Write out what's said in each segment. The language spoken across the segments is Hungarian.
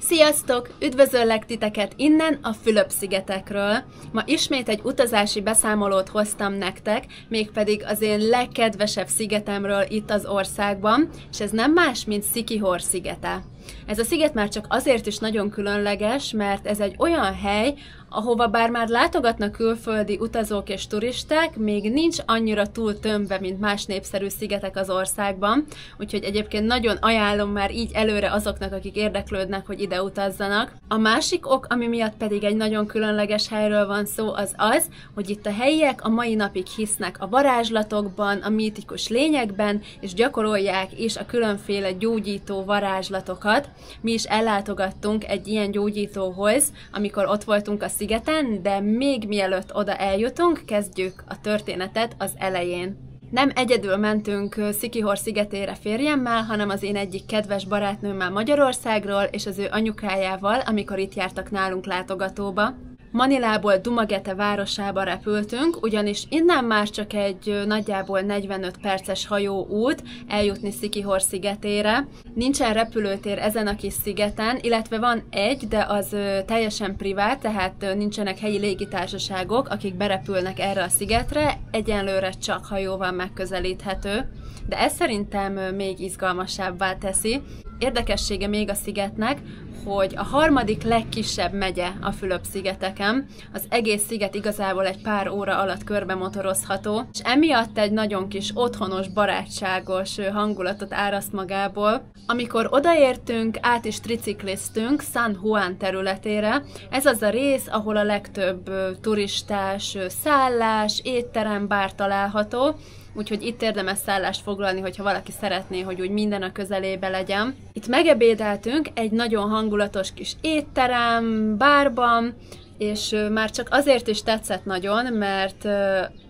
Sziasztok! Üdvözöllek titeket innen a Fülöp-szigetekről. Ma ismét egy utazási beszámolót hoztam nektek, mégpedig az én legkedvesebb szigetemről itt az országban, és ez nem más, mint Siquijor szigete. Ez a sziget már csak azért is nagyon különleges, mert ez egy olyan hely, ahova bár már látogatnak külföldi utazók és turisták, még nincs annyira túl tömve, mint más népszerű szigetek az országban, úgyhogy egyébként nagyon ajánlom már így előre azoknak, akik érdeklődnek, hogy ide utazzanak. A másik ok, ami miatt pedig egy nagyon különleges helyről van szó, az az, hogy itt a helyiek a mai napig hisznek a varázslatokban, a mítikus lényekben, és gyakorolják is a különféle gyógyító varázslatokat. Mi is ellátogattunk egy ilyen gyógyítóhoz, amikor ott voltunk a szigeten, de még mielőtt oda eljutunk, kezdjük a történetet az elején. Nem egyedül mentünk Siquijor szigetére férjemmel, hanem az én egyik kedves barátnőmmel Magyarországról és az ő anyukájával, amikor itt jártak nálunk látogatóba. Manilából Dumaguete városába repültünk, ugyanis innen már csak egy nagyjából 45 perces hajóút eljutni Siquijor szigetére. Nincsen repülőtér ezen a kis szigeten, illetve van egy, de az teljesen privát, tehát nincsenek helyi légitársaságok, akik berepülnek erre a szigetre, egyenlőre csak hajóval megközelíthető, de ez szerintem még izgalmasabbá teszi. Érdekessége még a szigetnek, hogy a harmadik legkisebb megye a Fülöp-szigeteken, az egész sziget igazából egy pár óra alatt körbe motorozható, és emiatt egy nagyon kis otthonos, barátságos hangulatot áraszt magából. Amikor odaértünk, át is tricikliztünk San Juan területére. Ez az a rész, ahol a legtöbb turistás szállás, étterem, bár található, úgyhogy itt érdemes szállást foglalni, hogyha valaki szeretné, hogy úgy minden a közelébe legyen. Itt megebédeltünk egy nagyon hangulatos kis étterem, bárban, és már csak azért is tetszett nagyon, mert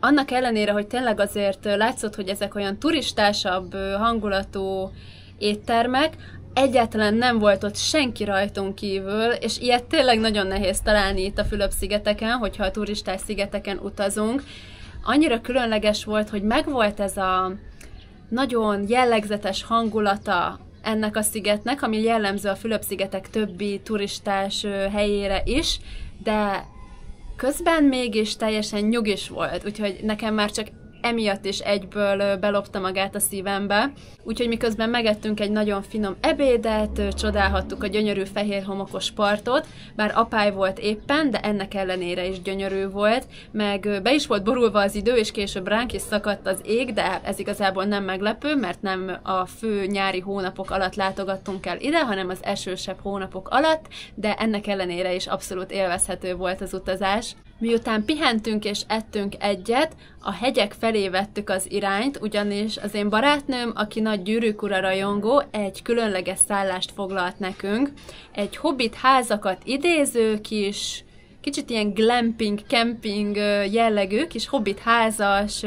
annak ellenére, hogy tényleg azért látszott, hogy ezek olyan turistásabb hangulatú éttermek, egyáltalán nem volt ott senki rajtunk kívül, és ilyet tényleg nagyon nehéz találni itt a Fülöp-szigeteken, hogyha a turistás szigeteken utazunk. Annyira különleges volt, hogy megvolt ez a nagyon jellegzetes hangulata ennek a szigetnek, ami jellemző a Fülöp-szigetek többi turistás helyére is, de közben mégis teljesen nyugis volt, úgyhogy nekem már csak emiatt is egyből belopta magát a szívembe. Úgyhogy miközben megettünk egy nagyon finom ebédet, csodálhattuk a gyönyörű fehér homokos partot, bár apály volt éppen, de ennek ellenére is gyönyörű volt, meg be is volt borulva az idő, és később ránk is szakadt az ég, de ez igazából nem meglepő, mert nem a fő nyári hónapok alatt látogattunk el ide, hanem az esősebb hónapok alatt, de ennek ellenére is abszolút élvezhető volt az utazás. Miután pihentünk és ettünk egyet, a hegyek felé vettük az irányt, ugyanis az én barátnőm, aki nagy Gyűrűk ura rajongó, egy különleges szállást foglalt nekünk. Egy hobbit házakat idéző kis, kicsit ilyen glamping, camping jellegű, kis hobbit házas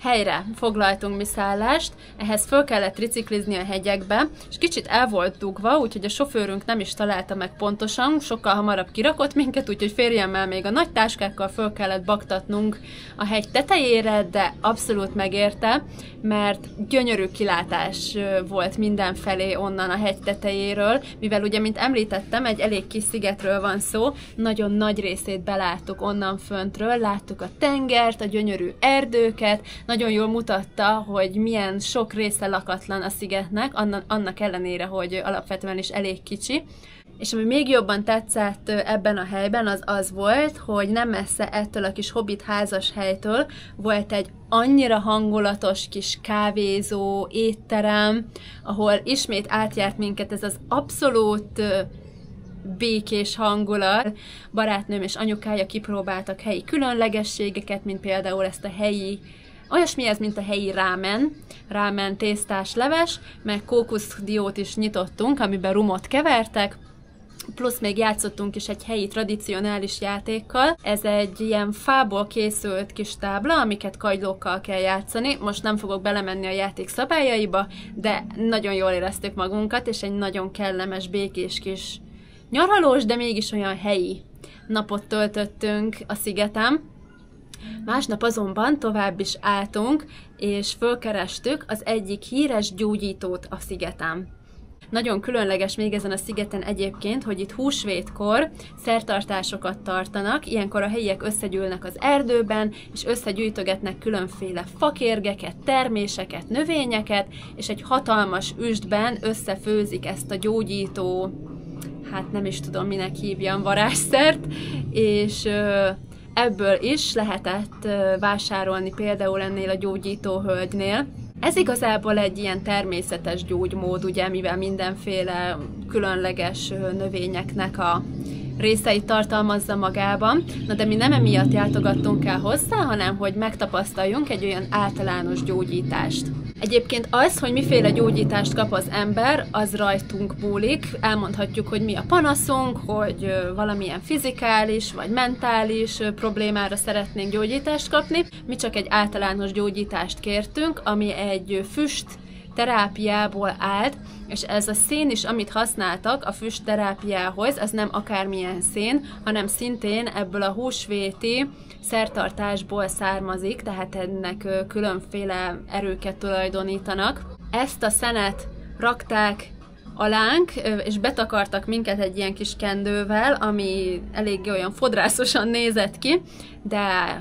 helyre foglaltunk mi szállást, ehhez föl kellett triciklizni a hegyekbe, és kicsit el volt dugva, úgyhogy a sofőrünk nem is találta meg pontosan, sokkal hamarabb kirakott minket, úgyhogy férjemmel még a nagy táskákkal föl kellett baktatnunk a hegy tetejére, de abszolút megérte, mert gyönyörű kilátás volt mindenfelé onnan a hegy tetejéről, mivel ugye, mint említettem, egy elég kis szigetről van szó, nagyon nagy részét beláttuk onnan föntről, láttuk a tengert, a gyönyörű erdőket, nagyon jól mutatta, hogy milyen sok része lakatlan a szigetnek, annak ellenére, hogy alapvetően is elég kicsi. És ami még jobban tetszett ebben a helyben, az az volt, hogy nem messze ettől a kis hobbit házas helytől volt egy annyira hangulatos kis kávézó, étterem, ahol ismét átjárt minket ez az abszolút békés hangulat. Barátnőm és anyukája kipróbáltak helyi különlegességeket, mint például ezt a helyi, olyasmi ez, mint a helyi rámen tésztás leves, meg kókuszdiót is nyitottunk, amiben rumot kevertek, plusz még játszottunk is egy helyi tradicionális játékkal. Ez egy ilyen fából készült kis tábla, amiket kagylókkal kell játszani. Most nem fogok belemenni a játék szabályaiba, de nagyon jól éreztük magunkat, és egy nagyon kellemes, békés kis nyaralós, de mégis olyan helyi napot töltöttünk a szigeten. Másnap azonban tovább is álltunk, és fölkerestük az egyik híres gyógyítót a szigeten. Nagyon különleges még ezen a szigeten egyébként, hogy itt húsvétkor szertartásokat tartanak, ilyenkor a helyiek összegyűlnek az erdőben, és összegyűjtögetnek különféle fakérgeket, terméseket, növényeket, és egy hatalmas üstben összefőzik ezt a gyógyító, hát nem is tudom minek hívjam, varázsszert, és ebből is lehetett vásárolni például ennél a gyógyító hölgynél. Ez igazából egy ilyen természetes gyógymód, ugye, mivel mindenféle különleges növényeknek a részeit tartalmazza magában. Na de mi nem emiatt játogattunk el hozzá, hanem hogy megtapasztaljunk egy olyan általános gyógyítást. Egyébként az, hogy miféle gyógyítást kap az ember, az rajtunk múlik. Elmondhatjuk, hogy mi a panaszunk, hogy valamilyen fizikális vagy mentális problémára szeretnénk gyógyítást kapni. Mi csak egy általános gyógyítást kértünk, ami egy füst terápiából állt, és ez a szén is, amit használtak a füst terápiához, az nem akármilyen szén, hanem szintén ebből a húsvéti szertartásból származik, tehát ennek különféle erőket tulajdonítanak. Ezt a szenet rakták alánk, és betakartak minket egy ilyen kis kendővel, ami eléggé olyan fodrászosan nézett ki, de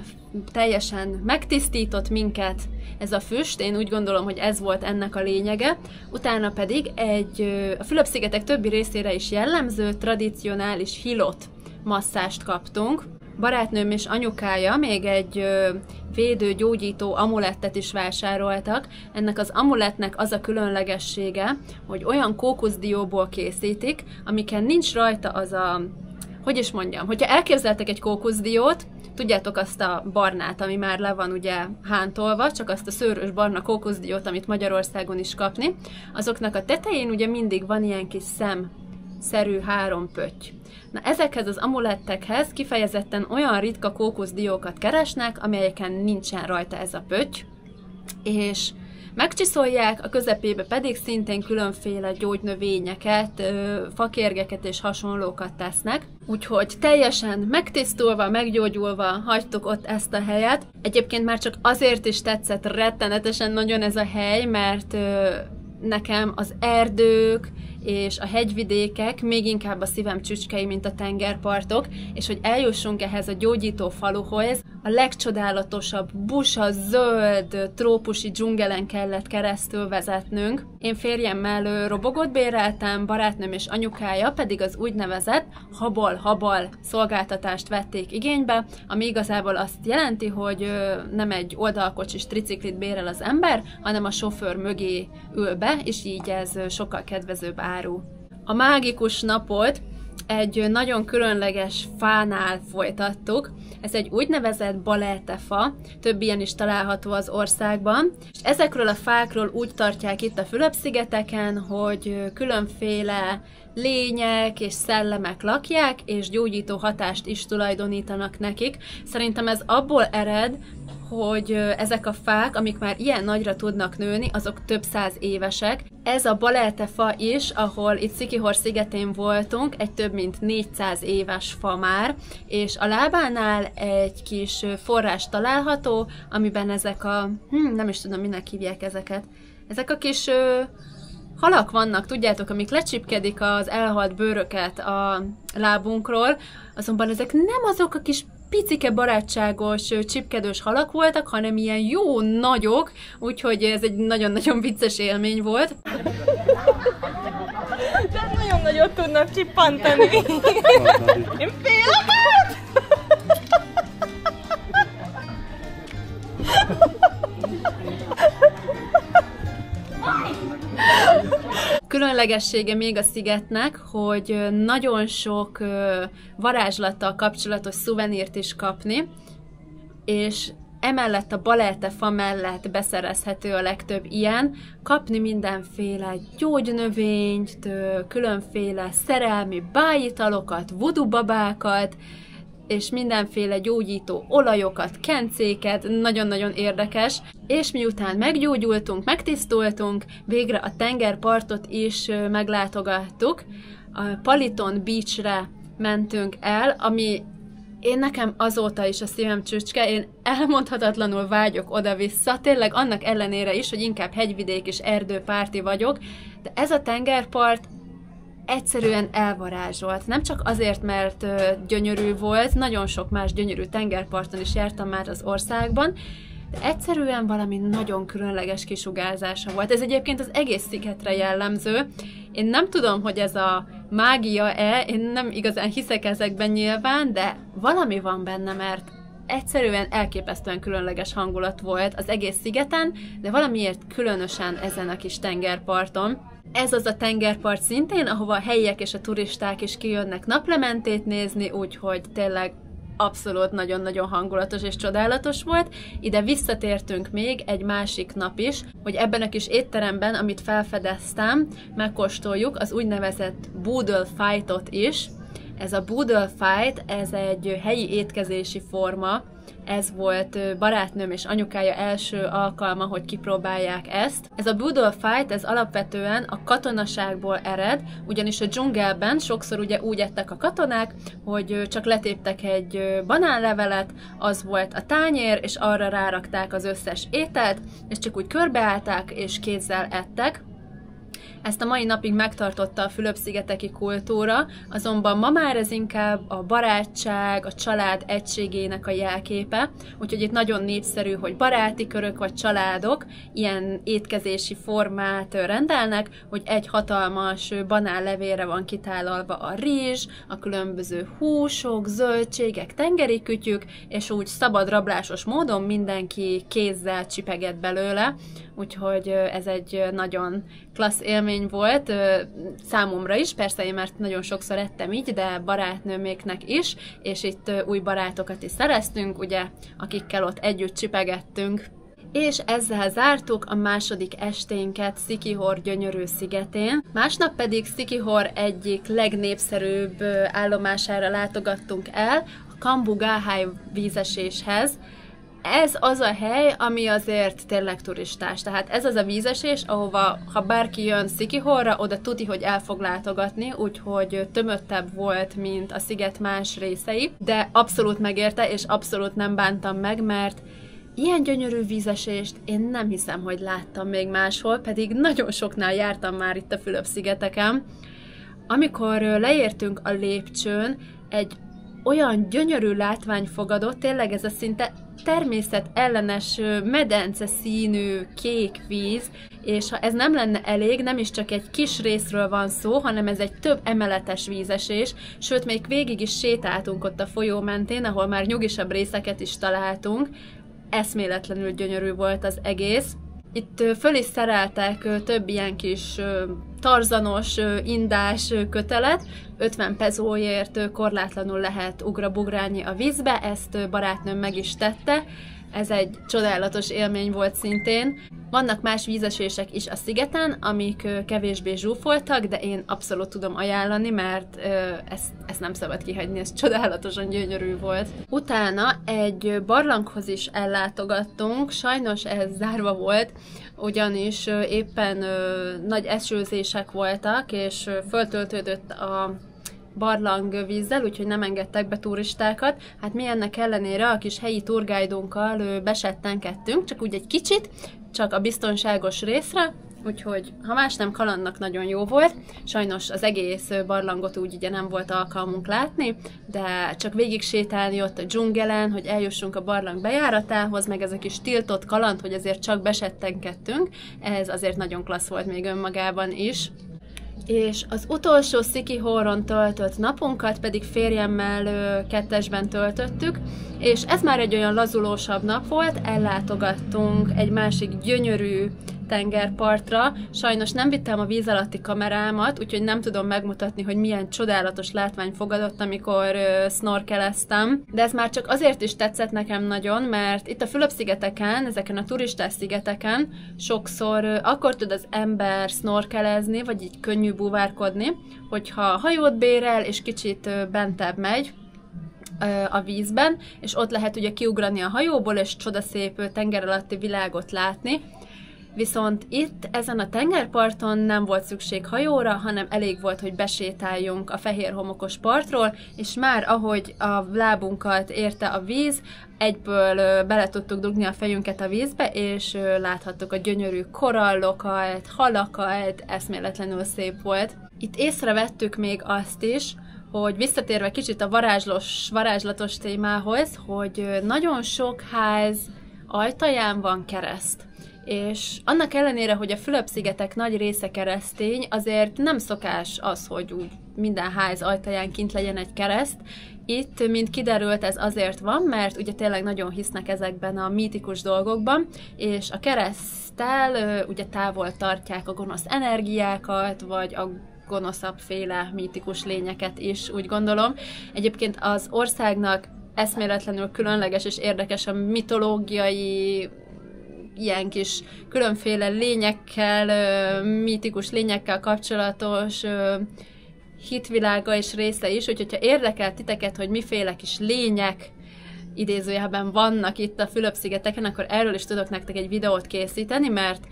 teljesen megtisztított minket ez a füst, én úgy gondolom, hogy ez volt ennek a lényege. Utána pedig a Fülöp-szigetek többi részére is jellemző, tradicionális hilot masszást kaptunk. Barátnőm és anyukája még egy védő-gyógyító amulettet is vásároltak. Ennek az amulettnek az a különlegessége, hogy olyan kókuszdióból készítik, amiken nincs rajta az a... Hogy is mondjam, hogyha elképzeltek egy kókuszdiót, tudjátok azt a barnát, ami már le van ugye hántolva, csak azt a szőrös barna kókuszdiót, amit Magyarországon is kapni, azoknak a tetején ugye mindig van ilyen kis szemszerű 3 pötty. Na ezekhez az amulettekhez kifejezetten olyan ritka kókuszdiókat keresnek, amelyeken nincsen rajta ez a pötty, és megcsiszolják, a közepébe pedig szintén különféle gyógynövényeket, fakérgeket és hasonlókat tesznek. Úgyhogy teljesen megtisztulva, meggyógyulva hagytuk ott ezt a helyet. Egyébként már csak azért is tetszett rettenetesen nagyon ez a hely, mert nekem az erdők és a hegyvidékek még inkább a szívem csücskei, mint a tengerpartok, és hogy eljussunk ehhez a gyógyító faluhoz, a legcsodálatosabb busa, zöld, trópusi dzsungelen kellett keresztül vezetnünk. Én férjemmel robogot béreltem, barátnőm és anyukája pedig az úgynevezett habal-habal szolgáltatást vették igénybe, ami igazából azt jelenti, hogy nem egy oldalkocsis triciklit bérel az ember, hanem a sofőr mögé ül be, és így ez sokkal kedvezőbb áru. A mágikus napot egy nagyon különleges fánál folytattuk. Ez egy úgynevezett baleltefa, több ilyen is található az országban. És ezekről a fákról úgy tartják itt a Fülöp-szigeteken, hogy különféle lények és szellemek lakják, és gyógyító hatást is tulajdonítanak nekik. Szerintem ez abból ered, hogy ezek a fák, amik már ilyen nagyra tudnak nőni, azok több száz évesek. Ez a baleltefa is, ahol itt Szikihor szigetén voltunk, egy több mint 400 éves fa már, és a lábánál egy kis forrás található, amiben ezek a... nem is tudom, minek hívják ezeket. Ezek a kis halak vannak, tudjátok, amik lecsipkedik az elhalt bőröket a lábunkról, azonban ezek nem azok a kis picike barátságos, csipkedős halak voltak, hanem ilyen jó nagyok, úgyhogy ez egy nagyon-nagyon vicces élmény volt. De nagyon nagyot tudnak csippantani. Én félek! Különlegessége még a szigetnek, hogy nagyon sok varázslattal kapcsolatos szuvenírt is kapni, és emellett a baleltefa mellett beszerezhető a legtöbb ilyen, kapni mindenféle gyógynövényt, különféle szerelmi bájitalokat, vudubabákat, és mindenféle gyógyító olajokat, kencéket, nagyon-nagyon érdekes, és miután meggyógyultunk, megtisztultunk, végre a tengerpartot is meglátogattuk, a Paliton Beachre mentünk el, ami nekem azóta is a szívem csücske, én elmondhatatlanul vágyok oda-vissza, tényleg annak ellenére is, hogy inkább hegyvidék és erdőpárti vagyok, de ez a tengerpart egyszerűen elvarázsolt. Nem csak azért, mert gyönyörű volt, nagyon sok más gyönyörű tengerparton is jártam már az országban, de egyszerűen valami nagyon különleges kisugárzása volt. Ez egyébként az egész szigetre jellemző. Én nem tudom, hogy ez a mágia-e, én nem igazán hiszek ezekben nyilván, de valami van benne, mert egyszerűen elképesztően különleges hangulat volt az egész szigeten, de valamiért különösen ezen a kis tengerparton. Ez az a tengerpart szintén, ahova a helyiek és a turisták is kijönnek naplementét nézni, úgyhogy tényleg abszolút nagyon-nagyon hangulatos és csodálatos volt. Ide visszatértünk még egy másik nap is, hogy ebben a kis étteremben, amit felfedeztem, megkóstoljuk az úgynevezett Boodle Fight-ot is. Ez a Boodle Fight, ez egy helyi étkezési forma, ez volt barátnőm és anyukája első alkalma, hogy kipróbálják ezt. Ez a Boodle Fight, ez alapvetően a katonaságból ered, ugyanis a dzsungelben sokszor ugye úgy ettek a katonák, hogy csak letéptek egy banánlevelet, az volt a tányér, és arra rárakták az összes ételt, és csak úgy körbeállták, és kézzel ettek. Ezt a mai napig megtartotta a Fülöp-szigeteki kultúra, azonban ma már ez inkább a barátság, a család egységének a jelképe, úgyhogy itt nagyon népszerű, hogy baráti körök vagy családok ilyen étkezési formát rendelnek, hogy egy hatalmas banánlevélre van kitálalva a rizs, a különböző húsok, zöldségek, tengeri kütyük, és úgy szabad rablásos módon mindenki kézzel csipeget belőle, úgyhogy ez egy nagyon klassz élmény volt számomra is, persze én már nagyon sokszor ettem így, de barátnőméknek is, és itt új barátokat is szereztünk, ugye, akikkel ott együtt csipegettünk. És ezzel zártuk a második esténket Siquijor gyönyörű szigetén. Másnap pedig Siquijor egyik legnépszerűbb állomására látogattunk el, a Cambu Gáhaj vízeséshez. Ez az a hely, ami azért tényleg turistás. Tehát ez az a vízesés, ahova, ha bárki jön Siquijorra, oda tuti, hogy el fog látogatni, úgyhogy tömöttebb volt, mint a sziget más részei, de abszolút megérte, és abszolút nem bántam meg, mert ilyen gyönyörű vízesést én nem hiszem, hogy láttam még máshol, pedig nagyon soknál jártam már itt a Fülöp-szigeteken. Amikor leértünk a lépcsőn, egy olyan gyönyörű látvány fogadott, tényleg ez a szinte természetellenes, medence színű kék víz, és ha ez nem lenne elég, nem is csak egy kis részről van szó, hanem ez egy több emeletes vízesés, sőt, még végig is sétáltunk ott a folyó mentén, ahol már nyugisabb részeket is találtunk. Eszméletlenül gyönyörű volt az egész. Itt föl is szereltek több ilyen kis tarzanos, indás kötelet, 50 pezóért korlátlanul lehet ugrabugrálni a vízbe, ezt barátnőm meg is tette. Ez egy csodálatos élmény volt szintén. Vannak más vízesések is a szigeten, amik kevésbé zsúfoltak, de én abszolút tudom ajánlani, mert ezt nem szabad kihagyni, ez csodálatosan gyönyörű volt. Utána egy barlanghoz is ellátogattunk, sajnos ez zárva volt, ugyanis éppen nagy esőzések voltak, és föltöltődött a barlang vízzel, úgyhogy nem engedtek be turistákat. Hát mi ennek ellenére a kis helyi turgájdunkkal besettenkedtünk, csak úgy egy kicsit, csak a biztonságos részre, úgyhogy ha más nem, kalandnak nagyon jó volt. Sajnos az egész barlangot úgy ugye nem volt alkalmunk látni, de csak végig sétálni ott a dzsungelen, hogy eljussunk a barlang bejáratához, meg ez a kis tiltott kaland, hogy azért csak besettenkedtünk, ez azért nagyon klassz volt még önmagában is. És az utolsó Siquijoron töltött napunkat pedig férjemmel kettesben töltöttük, és ez már egy olyan lazulósabb nap volt, ellátogattunk egy másik gyönyörű tengerpartra. Sajnos nem vittem a víz alatti kamerámat, úgyhogy nem tudom megmutatni, hogy milyen csodálatos látvány fogadott, amikor snorkeleztem. De ez már csak azért is tetszett nekem nagyon, mert itt a Fülöp-szigeteken, ezeken a turistás szigeteken sokszor akkor tud az ember snorkelezni, vagy így könnyű búvárkodni, hogyha hajót bérel, és kicsit bentebb megy a vízben, és ott lehet ugye kiugrani a hajóból, és csodaszép tenger alatti világot látni. Viszont itt, ezen a tengerparton nem volt szükség hajóra, hanem elég volt, hogy besétáljunk a fehér homokos partról, és már ahogy a lábunkat érte a víz, egyből bele tudtuk dugni a fejünket a vízbe, és láthattuk a gyönyörű korallokat, halakat, eszméletlenül szép volt. Itt észrevettük még azt is, hogy visszatérve kicsit a varázslatos témához, hogy nagyon sok ház ajtaján van kereszt. És annak ellenére, hogy a Fülöp-szigetek nagy része keresztény, azért nem szokás az, hogy úgy minden ház ajtaján kint legyen egy kereszt. Itt, mint kiderült, ez azért van, mert ugye tényleg nagyon hisznek ezekben a mítikus dolgokban, és a kereszttel ugye távol tartják a gonosz energiákat, vagy a gonoszabbféle mítikus lényeket is, úgy gondolom. Egyébként az országnak eszméletlenül különleges és érdekes a mitológiai ilyen kis különféle lényekkel, mítikus lényekkel kapcsolatos hitvilága és része is, úgyhogy ha érdekel titeket, hogy miféle kis lények idézőjelben vannak itt a Fülöp-szigeteken, akkor erről is tudok nektek egy videót készíteni, mert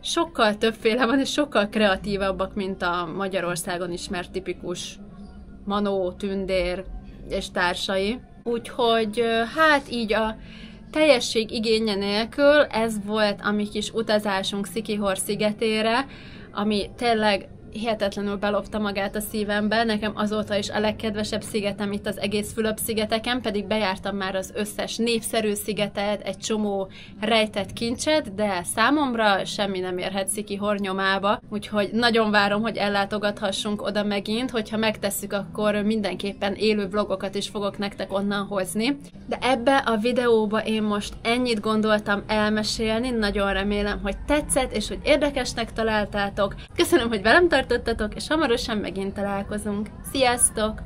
sokkal többféle van, és sokkal kreatívabbak, mint a Magyarországon ismert tipikus manó, tündér és társai. Úgyhogy hát így a teljesség igénye nélkül ez volt a mi kis utazásunk Siquijor szigetére, ami tényleg hihetetlenül belopta magát a szívembe. Nekem azóta is a legkedvesebb szigetem itt az egész Fülöp-szigeteken, pedig bejártam már az összes népszerű szigetet, egy csomó rejtett kincset, de számomra semmi nem érhet Siquijor nyomába, úgyhogy nagyon várom, hogy ellátogathassunk oda megint, hogyha megtesszük, akkor mindenképpen élő vlogokat is fogok nektek onnan hozni. De ebbe a videóba én most ennyit gondoltam elmesélni, nagyon remélem, hogy tetszett, és hogy érdekesnek találtátok. Köszönöm, hogy velem tartottatok, és hamarosan megint találkozunk. Sziasztok!